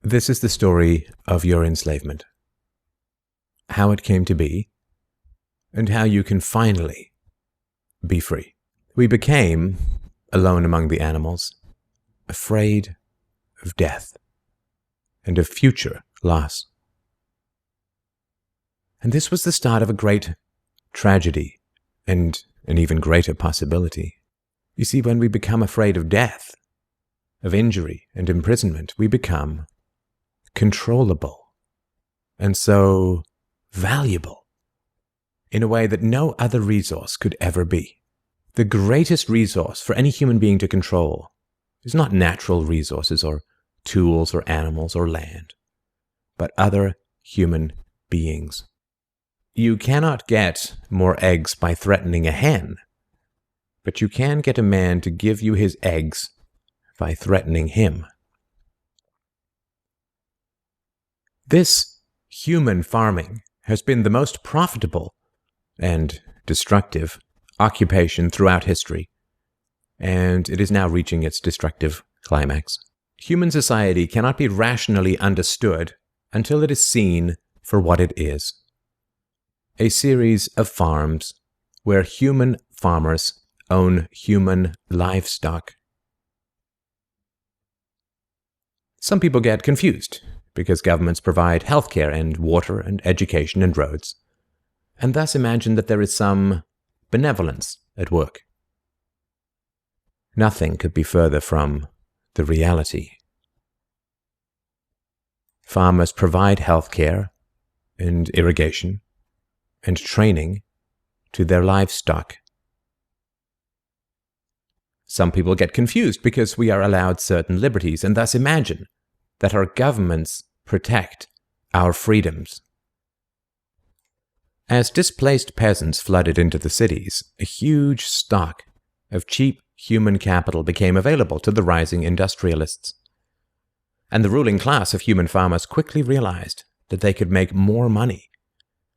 This is the story of your enslavement, how it came to be, and how you can finally be free. We became, alone among the animals, afraid of death and of future loss. And this was the start of a great tragedy and an even greater possibility. You see, when we become afraid of death, of injury and imprisonment, we become controllable and so valuable in a way that no other resource could ever be. The greatest resource for any human being to control is not natural resources or tools or animals or land, but other human beings. You cannot get more eggs by threatening a hen, but you can get a man to give you his eggs by threatening him. This human farming has been the most profitable and destructive occupation throughout history, and it is now reaching its destructive climax. Human society cannot be rationally understood until it is seen for what it is: a series of farms where human farmers own human livestock. Some people get confused because governments provide healthcare and water and education and roads, and thus imagine that there is some benevolence at work. Nothing could be further from the reality. Farmers provide healthcare and irrigation and training to their livestock. Some people get confused because we are allowed certain liberties and thus imagine that our governments protect our freedoms. As displaced peasants flooded into the cities, a huge stock of cheap human capital became available to the rising industrialists. And the ruling class of human farmers quickly realized that they could make more money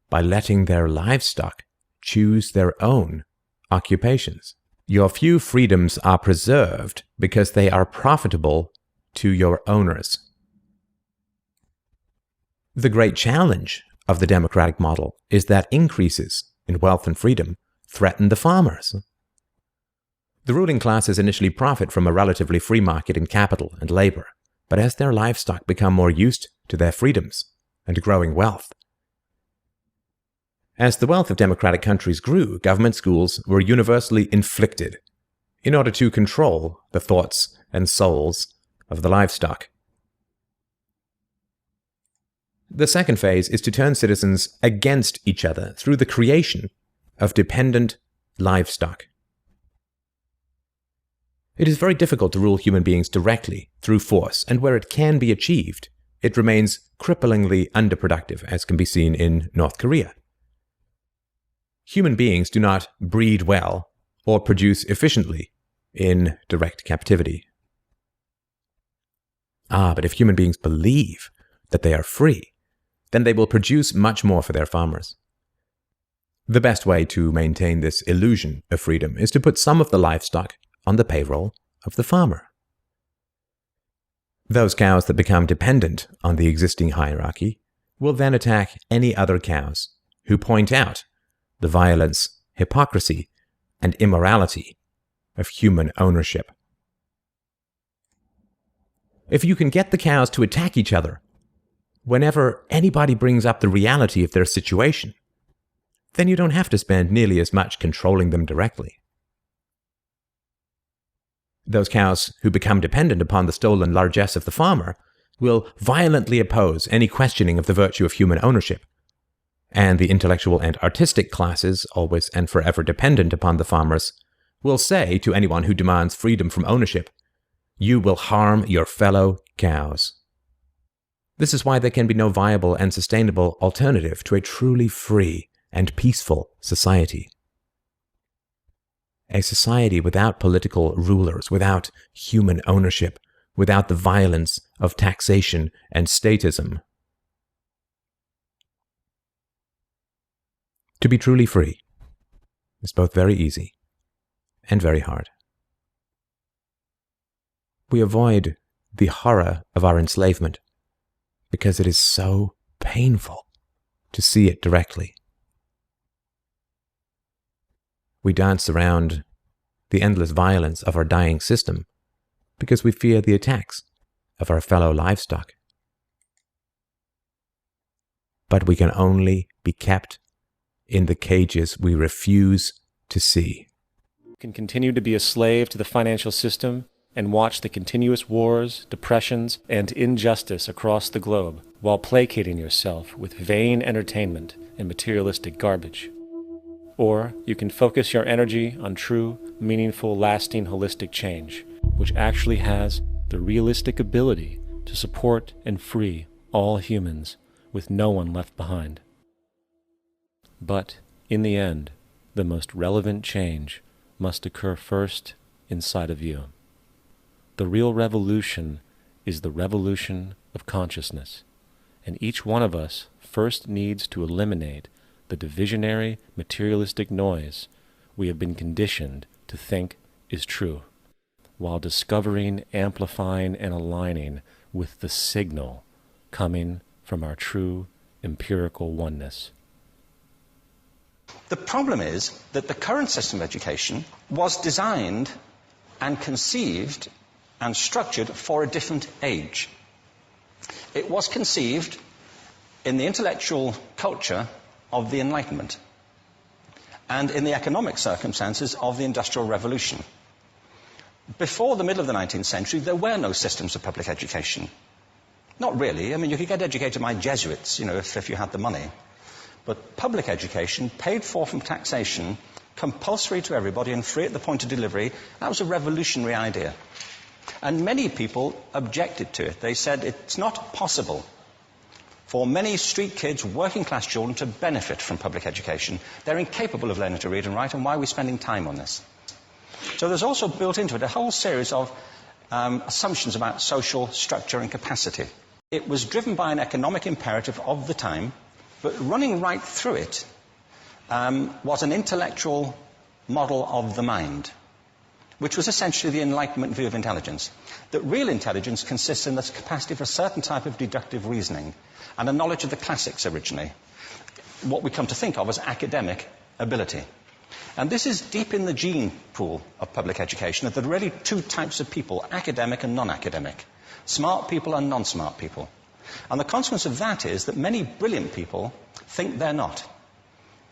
by letting their livestock choose their own occupations. Your few freedoms are preserved because they are profitable to your owners. The great challenge of the democratic model is that increases in wealth and freedom threaten the farmers. The ruling classes initially profit from a relatively free market in capital and labor, but as their livestock become more used to their freedoms and growing wealth. As the wealth of democratic countries grew, government schools were universally inflicted in order to control the thoughts and souls of the livestock. The second phase is to turn citizens against each other through the creation of dependent livestock. It is very difficult to rule human beings directly through force, and where it can be achieved, it remains cripplingly underproductive, as can be seen in North Korea. Human beings do not breed well or produce efficiently in direct captivity. But if human beings believe that they are free, then they will produce much more for their farmers. The best way to maintain this illusion of freedom is to put some of the livestock on the payroll of the farmer. Those cows that become dependent on the existing hierarchy will then attack any other cows who point out the violence, hypocrisy, and immorality of human ownership. If you can get the cows to attack each other whenever anybody brings up the reality of their situation, then you don't have to spend nearly as much controlling them directly. Those cows who become dependent upon the stolen largesse of the farmer will violently oppose any questioning of the virtue of human ownership, and the intellectual and artistic classes, always and forever dependent upon the farmers, will say to anyone who demands freedom from ownership, "You will harm your fellow cows." This is why there can be no viable and sustainable alternative to a truly free and peaceful society. A society without political rulers, without human ownership, without the violence of taxation and statism. To be truly free is both very easy and very hard. We avoid the horror of our enslavement because it is so painful to see it directly. We dance around the endless violence of our dying system because we fear the attacks of our fellow livestock. But we can only be kept in the cages we refuse to see. You can continue to be a slave to the financial system and watch the continuous wars, depressions, and injustice across the globe while placating yourself with vain entertainment and materialistic garbage. Or you can focus your energy on true, meaningful, lasting, holistic change, which actually has the realistic ability to support and free all humans with no one left behind. But, in the end, the most relevant change must occur first inside of you. The real revolution is the revolution of consciousness, and each one of us first needs to eliminate the divisionary, materialistic noise we have been conditioned to think is true, while discovering, amplifying, and aligning with the signal coming from our true empirical oneness. The problem is that the current system of education was designed and conceived and structured for a different age. It was conceived in the intellectual culture of the Enlightenment and in the economic circumstances of the Industrial Revolution. Before the middle of the 19th century, there were no systems of public education. Not really. I mean, you could get educated by Jesuits, if you had the money. But public education, paid for from taxation, compulsory to everybody and free at the point of delivery, that was a revolutionary idea. And many people objected to it. They said it's not possible for many street kids, working class children, to benefit from public education. They're incapable of learning to read and write, and why are we spending time on this? So there's also built into it a whole series of assumptions about social structure and capacity. It was driven by an economic imperative of the time, but running right through it was an intellectual model of the mind, which was essentially the Enlightenment view of intelligence. That real intelligence consists in the capacity for a certain type of deductive reasoning and a knowledge of the classics originally, what we come to think of as academic ability. And this is deep in the gene pool of public education, that there are really two types of people, academic and non-academic, smart people and non-smart people. And the consequence of that is that many brilliant people think they're not,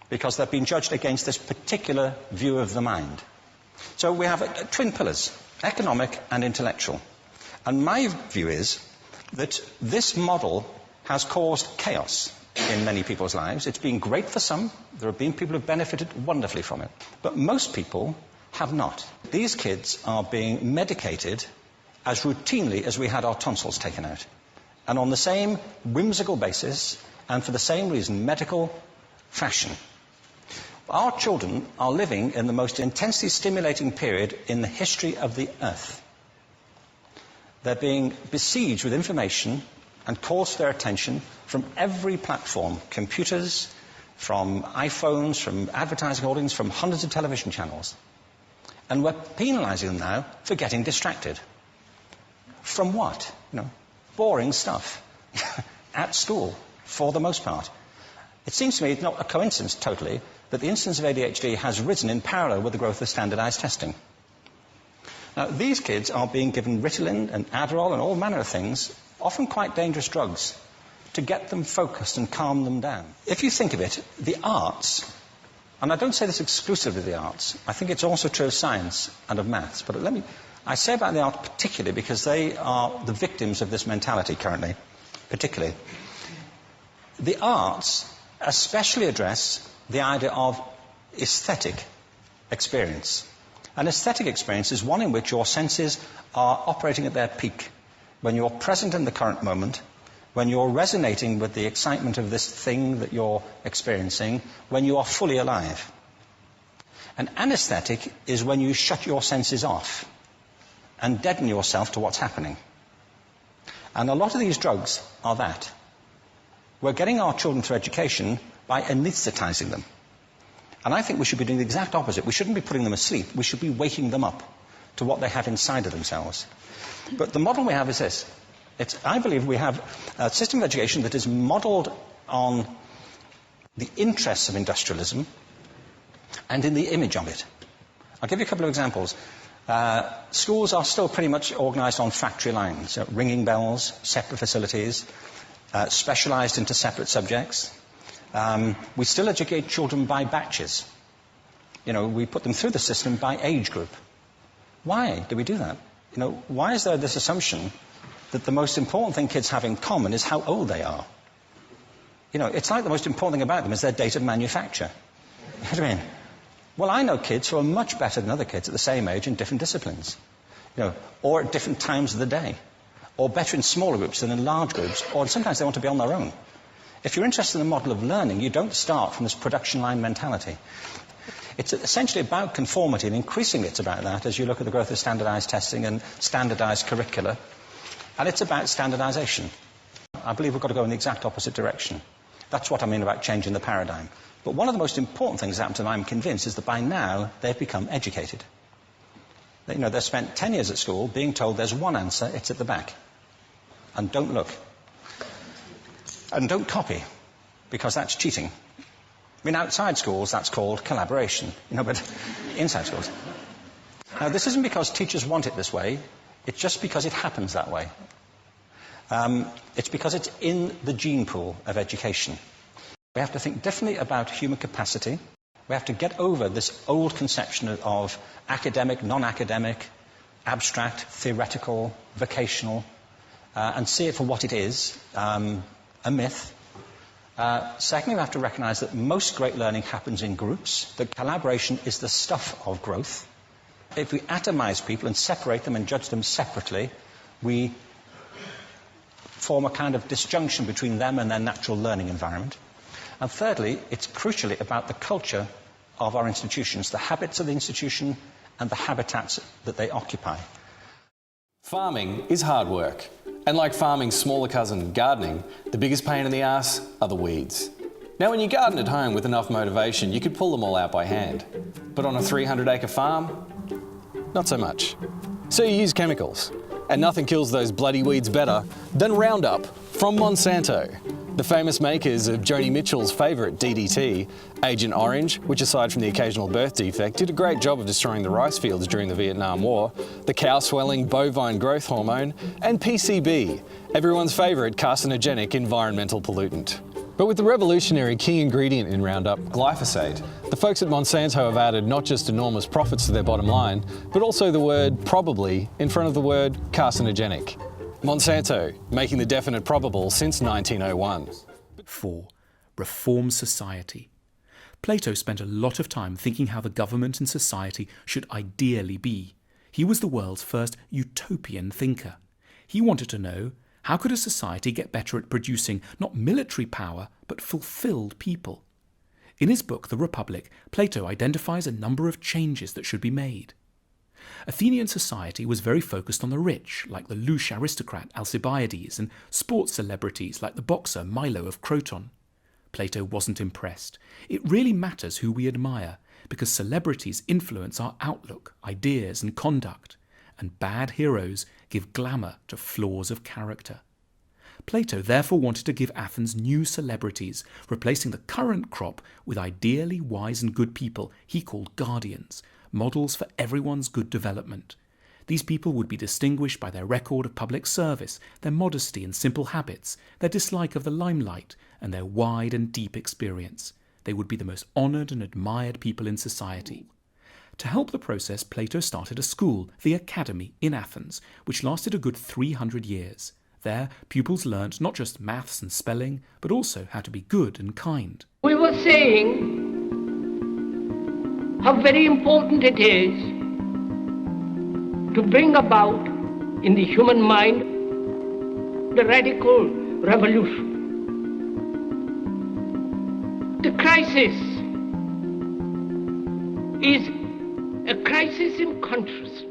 because they've been judged against this particular view of the mind. So we have twin pillars, economic and intellectual. And my view is that this model has caused chaos in many people's lives. It's been great for some. There have been people who have benefited wonderfully from it. But most people have not. These kids are being medicated as routinely as we had our tonsils taken out. And on the same whimsical basis, and for the same reason, medical fashion. Our children are living in the most intensely stimulating period in the history of the earth. They're being besieged with information and calls for their attention from every platform, computers, from iPhones, from advertising hoardings, from hundreds of television channels. And we're penalizing them now for getting distracted. From what? Boring stuff. At school, for the most part. It seems to me it's not a coincidence totally that the incidence of ADHD has risen in parallel with the growth of standardized testing. Now, these kids are being given Ritalin and Adderall and all manner of things, often quite dangerous drugs, to get them focused and calm them down. If you think of it, the arts, and I don't say this exclusively of the arts, I think it's also true of science and of maths, but I say about the arts particularly because they are the victims of this mentality currently, particularly. The arts especially address the idea of aesthetic experience. An aesthetic experience is one in which your senses are operating at their peak, when you're present in the current moment, when you're resonating with the excitement of this thing that you're experiencing, when you are fully alive. An anesthetic is when you shut your senses off and deaden yourself to what's happening. And a lot of these drugs are that. We're getting our children through education by anesthetizing them. And I think we should be doing the exact opposite. We shouldn't be putting them asleep. We should be waking them up to what they have inside of themselves. But the model we have is this. I believe we have a system of education that is modelled on the interests of industrialism and in the image of it. I'll give you a couple of examples. Schools are still pretty much organised on factory lines, ringing bells, separate facilities, specialised into separate subjects. We still educate children by batches. We put them through the system by age group. Why do we do that? Why is there this assumption that the most important thing kids have in common is how old they are? It's like the most important thing about them is their date of manufacture. You know what I mean? Well, I know kids who are much better than other kids at the same age in different disciplines, or at different times of the day, or better in smaller groups than in large groups, or sometimes they want to be on their own. If you're interested in the model of learning, you don't start from this production line mentality. It's essentially about conformity, and increasingly it's about that as you look at the growth of standardized testing and standardized curricula. And it's about standardization. I believe we've got to go in the exact opposite direction. That's what I mean about changing the paradigm. But one of the most important things that happened to them, I'm convinced, is that by now they've become educated. They've spent 10 years at school being told there's one answer, it's at the back. And don't look. And don't copy, because that's cheating. I mean, outside schools, that's called collaboration, but inside schools. Now, this isn't because teachers want it this way, it's just because it happens that way. It's because it's in the gene pool of education. We have to think differently about human capacity. We have to get over this old conception of academic, non-academic, abstract, theoretical, vocational, and see it for what it is, a myth. Secondly, we have to recognise that most great learning happens in groups, that collaboration is the stuff of growth. If we atomise people and separate them and judge them separately, we form a kind of disjunction between them and their natural learning environment. And thirdly, it's crucially about the culture of our institutions, the habits of the institution and the habitats that they occupy. Farming is hard work. And like farming's smaller cousin, gardening, the biggest pain in the ass are the weeds. Now, when you garden at home with enough motivation, you could pull them all out by hand. But on a 300-acre farm, not so much. So you use chemicals. And nothing kills those bloody weeds better than Roundup from Monsanto, the famous makers of Joni Mitchell's favourite DDT, Agent Orange, which aside from the occasional birth defect, did a great job of destroying the rice fields during the Vietnam War, the cow-swelling bovine growth hormone, and PCB, everyone's favourite carcinogenic environmental pollutant. But with the revolutionary key ingredient in Roundup, glyphosate, the folks at Monsanto have added not just enormous profits to their bottom line, but also the word probably in front of the word carcinogenic. Monsanto, making the definite probable since 1901. 4. Reform society. Plato spent a lot of time thinking how the government and society should ideally be. He was the world's first utopian thinker. He wanted to know, how could a society get better at producing not military power, but fulfilled people? In his book, The Republic, Plato identifies a number of changes that should be made. Athenian society was very focused on the rich, like the louche aristocrat Alcibiades, and sports celebrities like the boxer Milo of Croton. Plato wasn't impressed. It really matters who we admire, because celebrities influence our outlook, ideas, and conduct, and bad heroes give glamour to flaws of character. Plato therefore wanted to give Athens new celebrities, replacing the current crop with ideally wise and good people he called guardians, models for everyone's good development. These people would be distinguished by their record of public service, their modesty and simple habits, their dislike of the limelight, and their wide and deep experience. They would be the most honoured and admired people in society. To help the process, Plato started a school, the Academy, in Athens, which lasted a good 300 years. There, pupils learnt not just maths and spelling, but also how to be good and kind. We were saying how very important it is to bring about in the human mind the radical revolution. The crisis is a crisis in consciousness.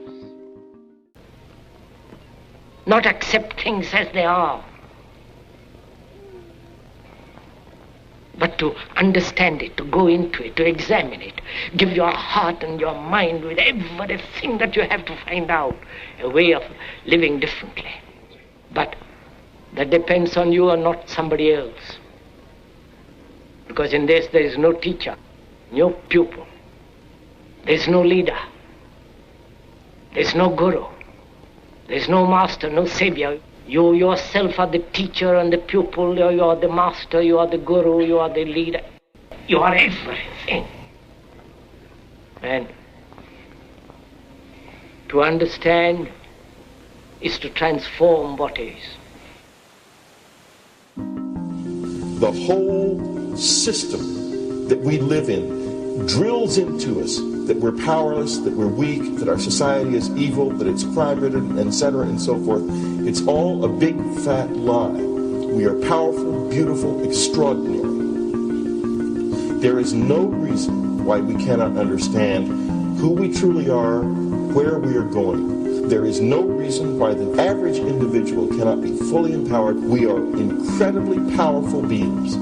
Not accept things as they are, but to understand it, to go into it, to examine it, give your heart and your mind with everything that you have to find out, a way of living differently. But that depends on you and not somebody else. Because in this there is no teacher, no pupil, there is no leader, there is no guru, there is no master, no savior. You yourself are the teacher and the pupil, you are the master, you are the guru, you are the leader. You are everything. And to understand is to transform what is. The whole system that we live in drills into us that we're powerless, that we're weak, that our society is evil, that it's crime-ridden, etc., and so forth. It's all a big fat lie. We are powerful, beautiful, extraordinary. There is no reason why we cannot understand who we truly are, where we are going. There is no reason why the average individual cannot be fully empowered. We are incredibly powerful beings.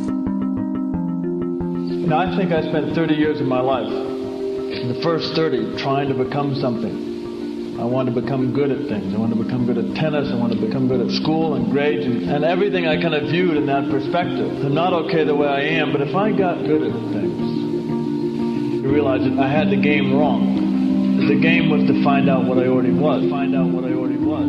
You know, I think I spent 30 years of my life, in the first 30, trying to become something. I wanted to become good at things. I wanted to become good at tennis. I wanted to become good at school and grades and everything I kind of viewed in that perspective. I'm not okay the way I am, but if I got good at things, you realize that I had the game wrong. The game was to find out what I already was. Find out what I already was.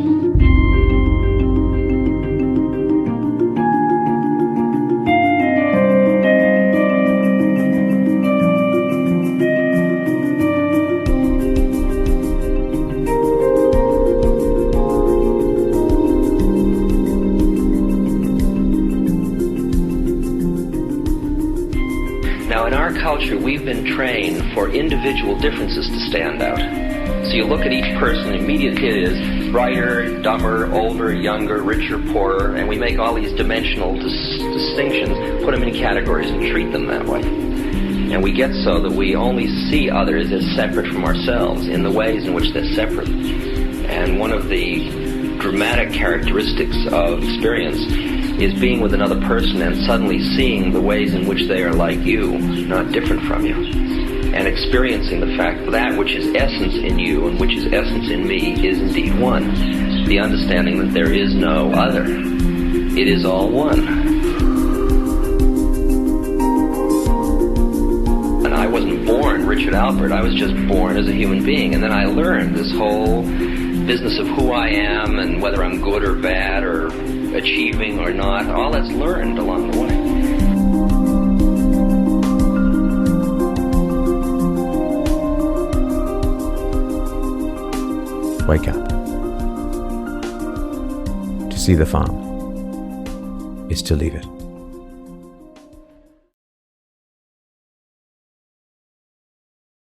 We've been trained for individual differences to stand out. So you look at each person, immediately it is brighter, dumber, older, younger, richer, poorer, and we make all these dimensional distinctions, put them in categories and treat them that way. And we get so that we only see others as separate from ourselves in the ways in which they're separate. And one of the dramatic characteristics of experience is being with another person and suddenly seeing the ways in which they are like you, not different from you, and experiencing the fact that which is essence in you and which is essence in me is indeed one. The understanding that there is no other. It is all one. And I wasn't born Richard Albert, I was just born as a human being, and then I learned this whole business of who I am and whether I'm good or bad or achieving or not, all that's learned along the way. Wake up. To see the farm is to leave it.